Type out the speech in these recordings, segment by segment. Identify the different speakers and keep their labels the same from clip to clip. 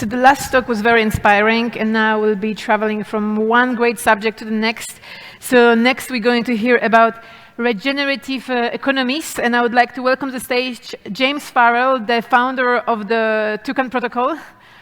Speaker 1: So the last talk was very inspiring, and now we'll be traveling from one great subject to the next. So next we're going to hear about regenerative economies, and I would like to welcome to the stage James Farrel, the founder of the Toucan protocol.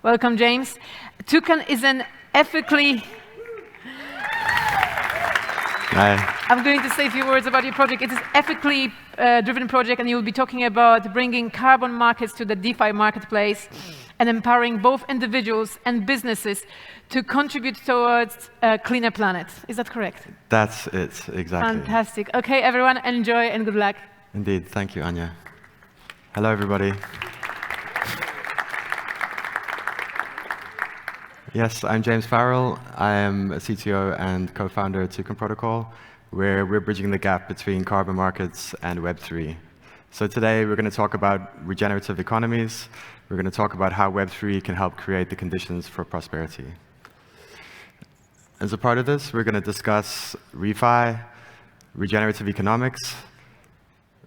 Speaker 1: Welcome, James. Toucan is an ethically...
Speaker 2: Hi.
Speaker 1: I'm going to say a few words about your project. It is an ethically driven project, and you'll be talking about bringing carbon markets to the DeFi marketplace and empowering both individuals and businesses to contribute towards a cleaner planet. Is that correct?
Speaker 2: That's it, exactly.
Speaker 1: Fantastic. Okay, everyone, enjoy and good luck.
Speaker 2: Indeed. Thank you, Anya. Hello, everybody. Yes, I'm James Farrel. I am a CTO and co-founder of Toucan Protocol, where we're bridging the gap between carbon markets and Web3. So today we're going to talk about regenerative economies. We're going to talk about how Web3 can help create the conditions for prosperity. As a part of this, we're going to discuss refi, regenerative economics,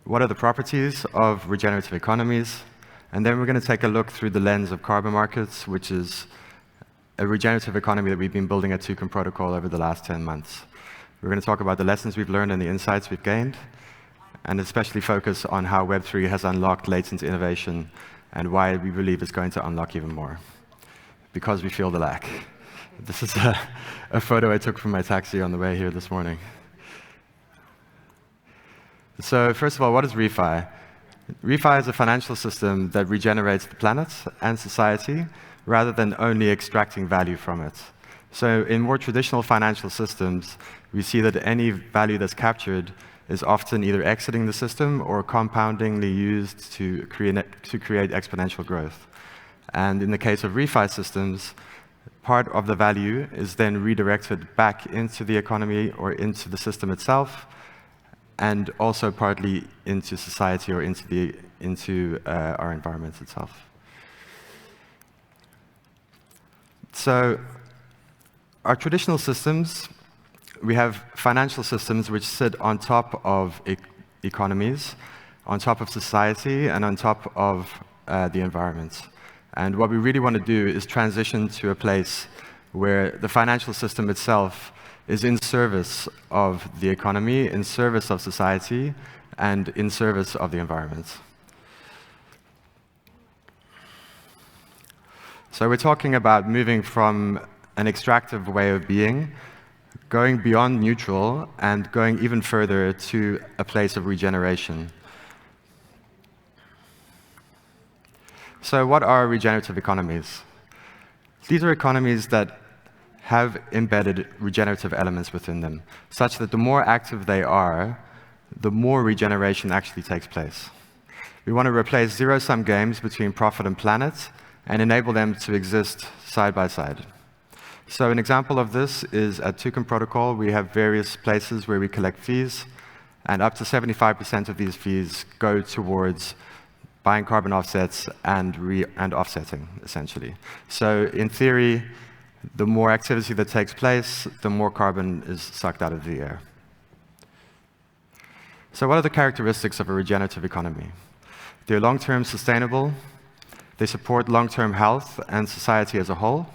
Speaker 2: what are the properties of regenerative economies, and then we're going to take a look through the lens of carbon markets, which is a regenerative economy that we've been building at Toucan Protocol over the last 10 months. We're going to talk about the lessons we've learned and the insights we've gained, and especially focus on how Web3 has unlocked latent innovation and why we believe it's going to unlock even more, because we feel the lack. This is a photo I took from my taxi on the way here this morning. So first of all, what is refi? Refi is a financial system that regenerates the planet and society rather than only extracting value from it. So in more traditional financial systems, we see that any value that's captured is often either exiting the system or compoundingly used to create exponential growth. And in the case of refi systems, part of the value is then redirected back into the economy or into the system itself, and also partly into society or into our environment itself. So our traditional systems, we have financial systems which sit on top of economies, on top of society, and on top of the environment. And what we really want to do is transition to a place where the financial system itself is in service of the economy, in service of society, and in service of the environment. So we're talking about moving from an extractive way of being, going beyond neutral, and going even further to a place of regeneration. So what are regenerative economies? These are economies that have embedded regenerative elements within them, such that the more active they are, the more regeneration actually takes place. We want to replace zero-sum games between profit and planet and enable them to exist side by side. So an example of this is at Toucan Protocol, we have various places where we collect fees, and up to 75% of these fees go towards buying carbon offsets and offsetting, essentially. So in theory, the more activity that takes place, the more carbon is sucked out of the air. So what are the characteristics of a regenerative economy? They're long-term sustainable. They support long-term health and society as a whole.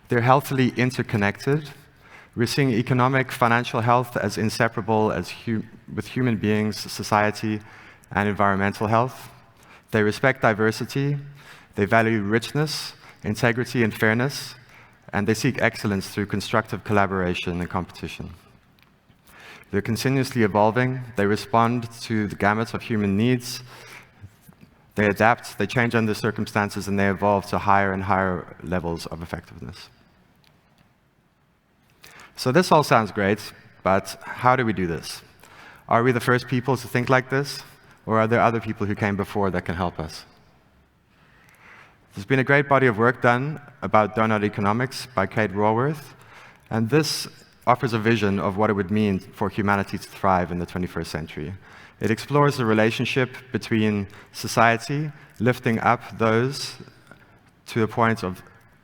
Speaker 2: They're healthily interconnected. We're seeing economic, financial health as inseparable as with human beings, society, and environmental health. They respect diversity. They value richness, integrity, and fairness. And they seek excellence through constructive collaboration and competition. They're continuously evolving. They respond to the gamut of human needs. They adapt, they change under circumstances, and they evolve to higher and higher levels of effectiveness. So this all sounds great, but how do we do this? Are we the first people to think like this, or are there other people who came before that can help us? There's been a great body of work done about donut economics by Kate Raworth, and this offers a vision of what it would mean for humanity to thrive in the 21st century. It explores the relationship between society, lifting up those to a point of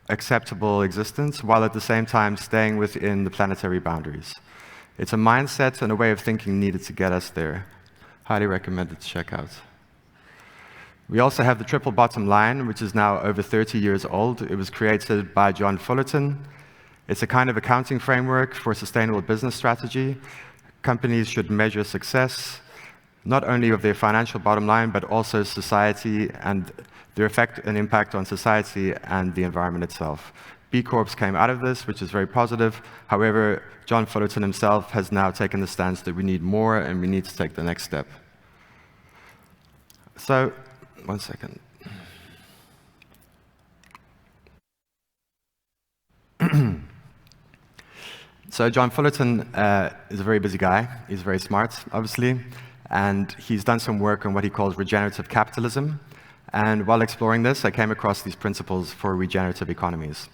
Speaker 2: acceptable existence, while at the same time staying within the planetary boundaries. It's a mindset and a way of thinking needed to get us there. Highly recommended to check out. We also have the triple bottom line, which is now over 30 years old. It was created by John Fullerton. It's a kind of accounting framework for sustainable business strategy. Companies should measure success, not only of their financial bottom line, but also society and their effect and impact on society and the environment itself. B Corps came out of this, which is very positive. However, John Fullerton himself has now taken the stance that we need more and we need to take the next step. So, one second. So John Fullerton is a very busy guy. He's very smart, obviously, and he's done some work on what he calls regenerative capitalism. And while exploring this, I came across these principles for regenerative economies.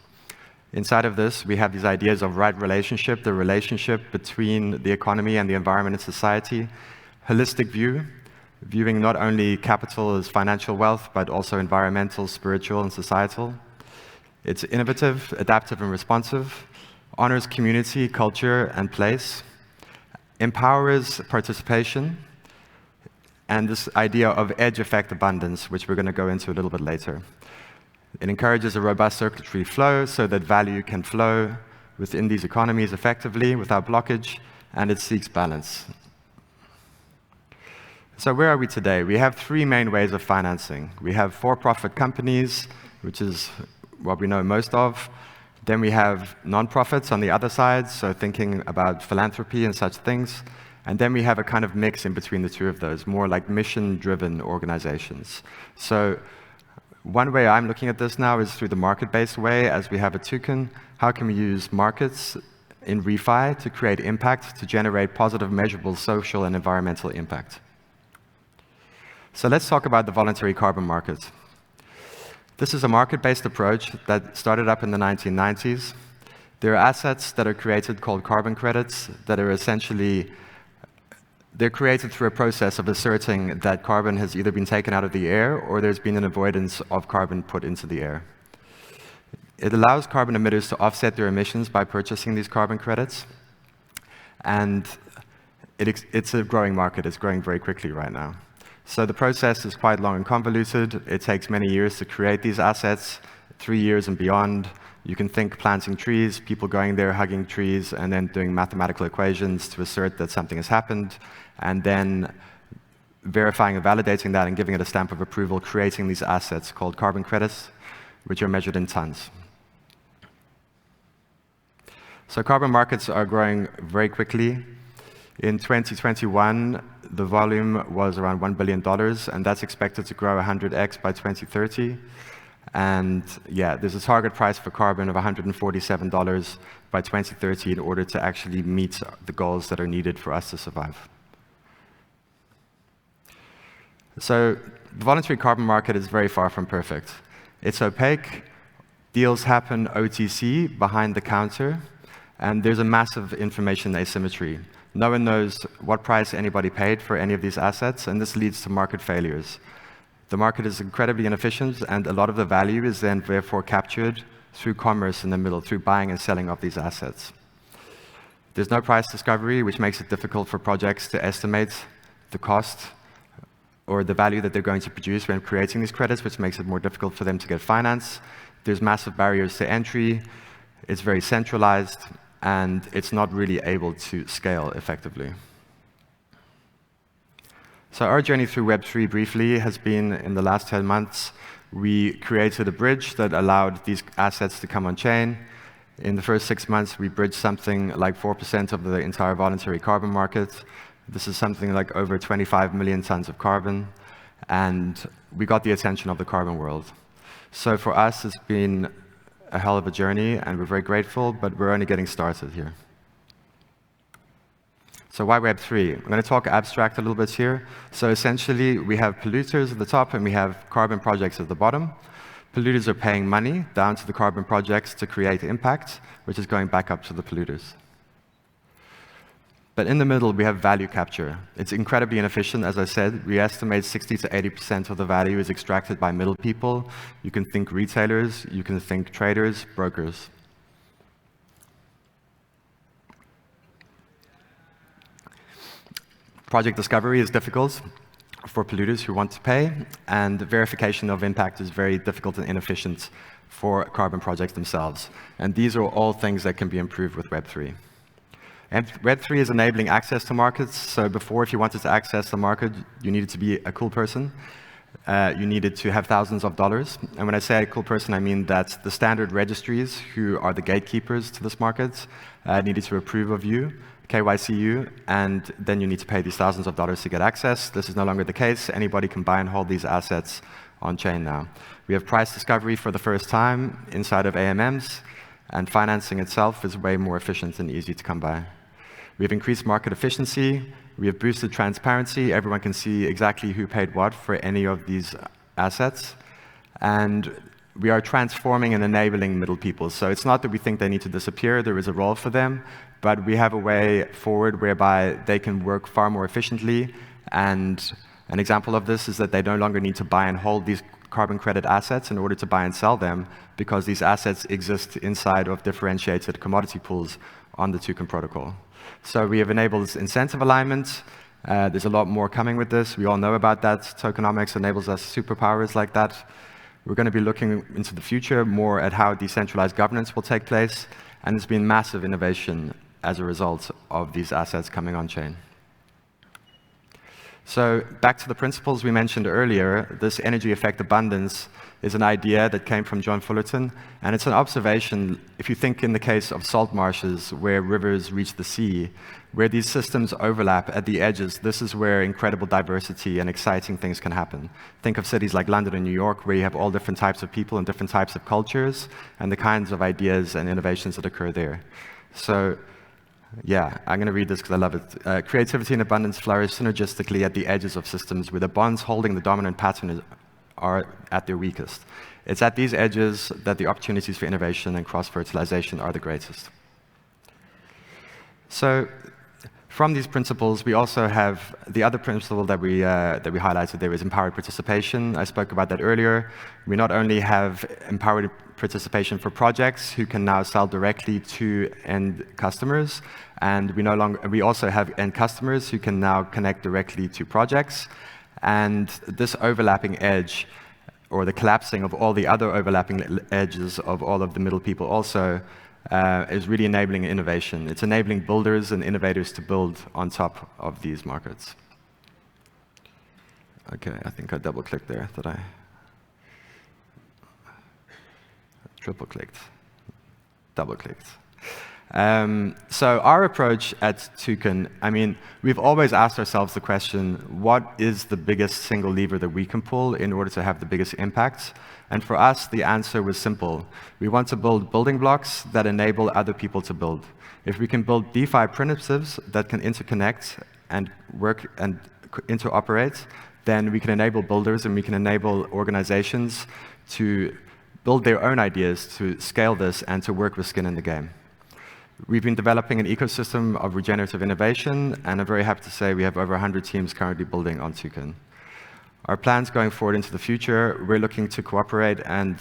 Speaker 2: Inside of this, we have these ideas of right relationship, the relationship between the economy and the environment and society, holistic view, viewing not only capital as financial wealth, but also environmental, spiritual, and societal. It's innovative, adaptive, and responsive, honors community, culture, and place, empowers participation, and this idea of edge effect abundance, which we're going to go into a little bit later. It encourages a robust circulatory flow so that value can flow within these economies effectively without blockage, and it seeks balance. So where are we today? We have three main ways of financing. We have for-profit companies, which is what we know most of. Then we have non-profits on the other side, so thinking about philanthropy and such things. And then we have a kind of mix in between the two of those, more like mission-driven organizations. So one way I'm looking at this now is through the market-based way, as we have a Toucan. How can we use markets in refi to create impact, to generate positive, measurable social and environmental impact? So let's talk about the voluntary carbon market. This is a market-based approach that started up in the 1990s. There are assets that are created called carbon credits that are essentially, they're created through a process of asserting that carbon has either been taken out of the air or there's been an avoidance of carbon put into the air. It allows carbon emitters to offset their emissions by purchasing these carbon credits. And it's a growing market. It's growing very quickly right now. So the process is quite long and convoluted. It takes many years to create these assets, 3 years and beyond. You can think planting trees, people going there, hugging trees, and then doing mathematical equations to assert that something has happened, and then verifying and validating that and giving it a stamp of approval, creating these assets called carbon credits, which are measured in tons. So carbon markets are growing very quickly. In 2021, the volume was around $1 billion, and that's expected to grow 100x by 2030. And yeah, there's a target price for carbon of $147 by 2030 in order to actually meet the goals that are needed for us to survive. So the voluntary carbon market is very far from perfect. It's opaque. Deals happen OTC, behind the counter, and there's a massive information asymmetry. No one knows what price anybody paid for any of these assets, and this leads to market failures. The market is incredibly inefficient, and a lot of the value is then therefore captured through commerce in the middle, through buying and selling of these assets. There's no price discovery, which makes it difficult for projects to estimate the cost or the value that they're going to produce when creating these credits, which makes it more difficult for them to get finance. There's massive barriers to entry. It's very centralized, and it's not really able to scale effectively. So our journey through Web3 briefly has been, in the last 10 months, we created a bridge that allowed these assets to come on chain. In the first 6 months, we bridged something like 4% of the entire voluntary carbon market. This is something like over 25 million tons of carbon, and we got the attention of the carbon world. So for us, it's been a hell of a journey, and we're very grateful, but we're only getting started here. So why Web3? I'm going to talk abstract a little bit here. So essentially, we have polluters at the top, and we have carbon projects at the bottom. Polluters are paying money down to the carbon projects to create impact, which is going back up to the polluters. But in the middle, we have value capture. It's incredibly inefficient, as I said. We estimate 60 to 80% of the value is extracted by middle people. You can think retailers, you can think traders, brokers. Project discovery is difficult. for polluters who want to pay, and verification of impact is very difficult and inefficient for carbon projects themselves. And these are all things that can be improved with Web3. And Web3 is enabling access to markets. So before, if you wanted to access the market, you needed to be a cool person. You needed to have thousands of dollars. And when I say a cool person, I mean that the standard registries, who are the gatekeepers to this market, needed to approve of you, KYC you, and then you need to pay these thousands of dollars to get access. This is no longer the case. Anybody can buy and hold these assets on-chain now. We have price discovery for the first time inside of AMMs, and financing itself is way more efficient and easy to come by. We've increased market efficiency. We have boosted transparency. Everyone can see exactly who paid what for any of these assets. And we are transforming and enabling middle people. So it's not that we think they need to disappear. There is a role for them. But we have a way forward whereby they can work far more efficiently. And an example of this is that they no longer need to buy and hold these carbon credit assets in order to buy and sell them, because these assets exist inside of differentiated commodity pools on the Toucan protocol. So we have enabled incentive alignment. There's a lot more coming with this. We all know about that. Tokenomics enables us superpowers like that. We're going to be looking into the future more at how decentralized governance will take place. And there's been massive innovation as a result of these assets coming on-chain. So back to the principles we mentioned earlier, this energy effect abundance is an idea that came from John Fullerton, and it's an observation. If you think in the case of salt marshes where rivers reach the sea, where these systems overlap at the edges, this is where incredible diversity and exciting things can happen. Think of cities like London and New York, where you have all different types of people and different types of cultures, and the kinds of ideas and innovations that occur there. So yeah, I'm going to read this because I love it. Creativity and abundance flourish synergistically at the edges of systems where the bonds holding the dominant pattern are at their weakest. It's at these edges that the opportunities for innovation and cross-fertilization are the greatest. So from these principles, we also have the other principle that we highlighted there is empowered participation. I spoke about that earlier. We not only have empowered participation for projects who can now sell directly to end customers, and we also have end customers who can now connect directly to projects. And this overlapping edge, or the collapsing of all the other overlapping edges of all of the middle people also, is really enabling innovation. It's enabling builders and innovators to build on top of these markets. Okay, I think I double-clicked there. Did I? Triple-clicked. Double-clicked. So our approach at Toucan, I mean, we've always asked ourselves the question, what is the biggest single lever that we can pull in order to have the biggest impact? And for us, the answer was simple. We want to build building blocks that enable other people to build. If we can build DeFi primitives that can interconnect and work and interoperate, then we can enable builders and we can enable organizations to build their own ideas, to scale this, and to work with skin in the game. We've been developing an ecosystem of regenerative innovation, and I'm very happy to say we have over 100 teams currently building on Toucan. Our plans going forward into the future, we're looking to cooperate and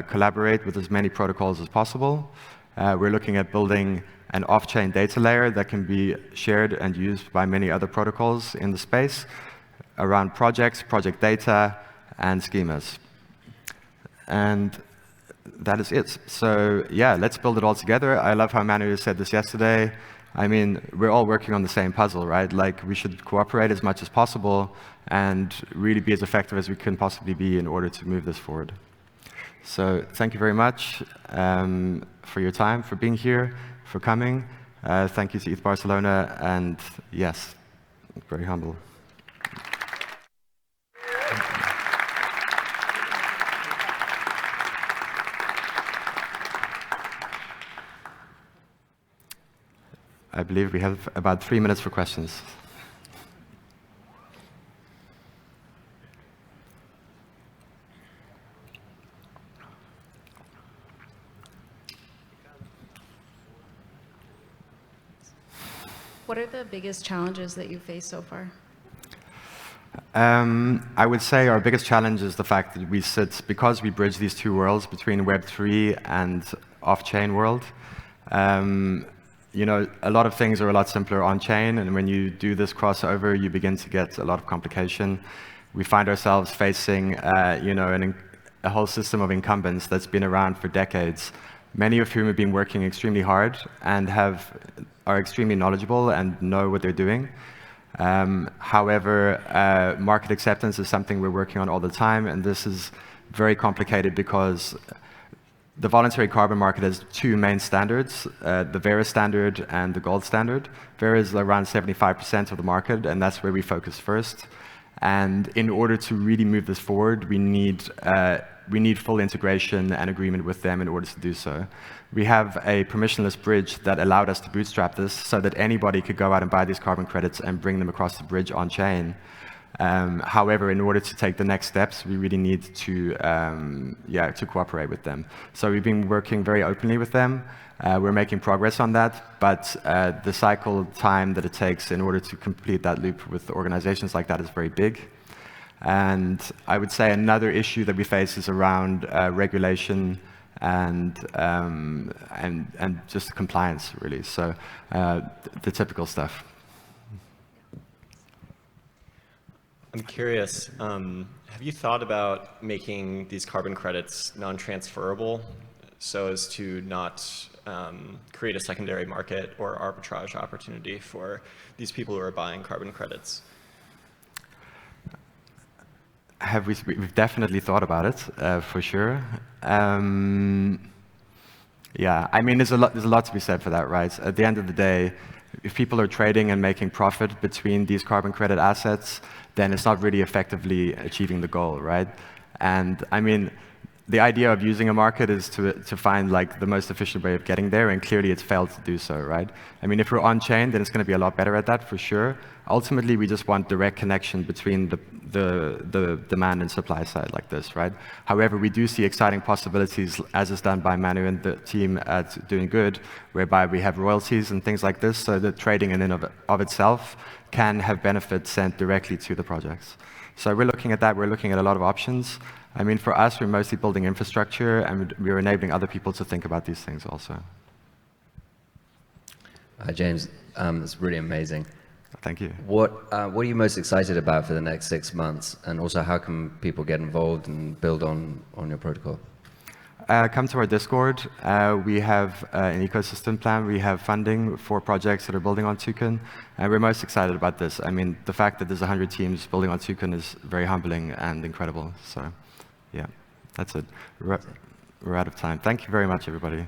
Speaker 2: collaborate with as many protocols as possible. We're looking at building an off-chain data layer that can be shared and used by many other protocols in the space around projects, project data, and schemas. And that is it. So yeah, let's build it all together. I love how Manu said this yesterday. I mean, we're all working on the same puzzle, right? Like, we should cooperate as much as possible and really be as effective as we can possibly be in order to move this forward. So thank you very much for your time, for being here, for coming. Thank you to ETH Barcelona, and yes, very humble. I believe we have about 3 minutes for questions.
Speaker 3: What are the biggest challenges that you've faced so far?
Speaker 2: I would say our biggest challenge is the fact that we sit, because we bridge these two worlds between Web3 and off-chain world, a lot of things are a lot simpler on-chain, and when you do this crossover, you begin to get a lot of complication. We find ourselves facing, a whole system of incumbents that's been around for decades, many of whom have been working extremely hard and are extremely knowledgeable and know what they're doing. However, market acceptance is something we're working on all the time, and this is very complicated because the voluntary carbon market has two main standards, the Vera standard and the gold standard. Vera is around 75% of the market, and that's where we focus first. And in order to really move this forward, we need full integration and agreement with them in order to do so. We have a permissionless bridge that allowed us to bootstrap this so that anybody could go out and buy these carbon credits and bring them across the bridge on-chain. However, in order to take the next steps, we really need to cooperate with them. So we've been working very openly with them. We're making progress on that, but the cycle time that it takes in order to complete that loop with organizations like that is very big. And I would say another issue that we face is around regulation and just compliance, really. So the typical stuff.
Speaker 4: I'm curious, have you thought about making these carbon credits non-transferable so as to not create a secondary market or arbitrage opportunity for these people who are buying carbon credits?
Speaker 2: We've definitely thought about it, for sure. Yeah, I mean, there's a lot to be said for that, right? At the end of the day, if people are trading and making profit between these carbon credit assets, then it's not really effectively achieving the goal, right? And I mean, the idea of using a market is to find like the most efficient way of getting there, and clearly it's failed to do so, right? I mean, if we're on-chain, then it's going to be a lot better at that, for sure. Ultimately, we just want direct connection between the demand and supply side like this, right? However, we do see exciting possibilities, as is done by Manu and the team at Doing Good, whereby we have royalties and things like this, so the trading in and of itself can have benefits sent directly to the projects. So we're looking at that. We're looking at a lot of options. I mean, for us, we're mostly building infrastructure, and we're enabling other people to think about these things also.
Speaker 5: James, that's really amazing.
Speaker 2: Thank you.
Speaker 5: What are you most excited about for the next 6 months? And also, how can people get involved and build on your protocol?
Speaker 2: Come to our Discord. We have an ecosystem plan. We have funding for projects that are building on Toucan. And we're most excited about this. I mean, the fact that there's 100 Teams building on Toucan is very humbling and incredible. So, yeah, that's it. We're out of time. Thank you very much, everybody.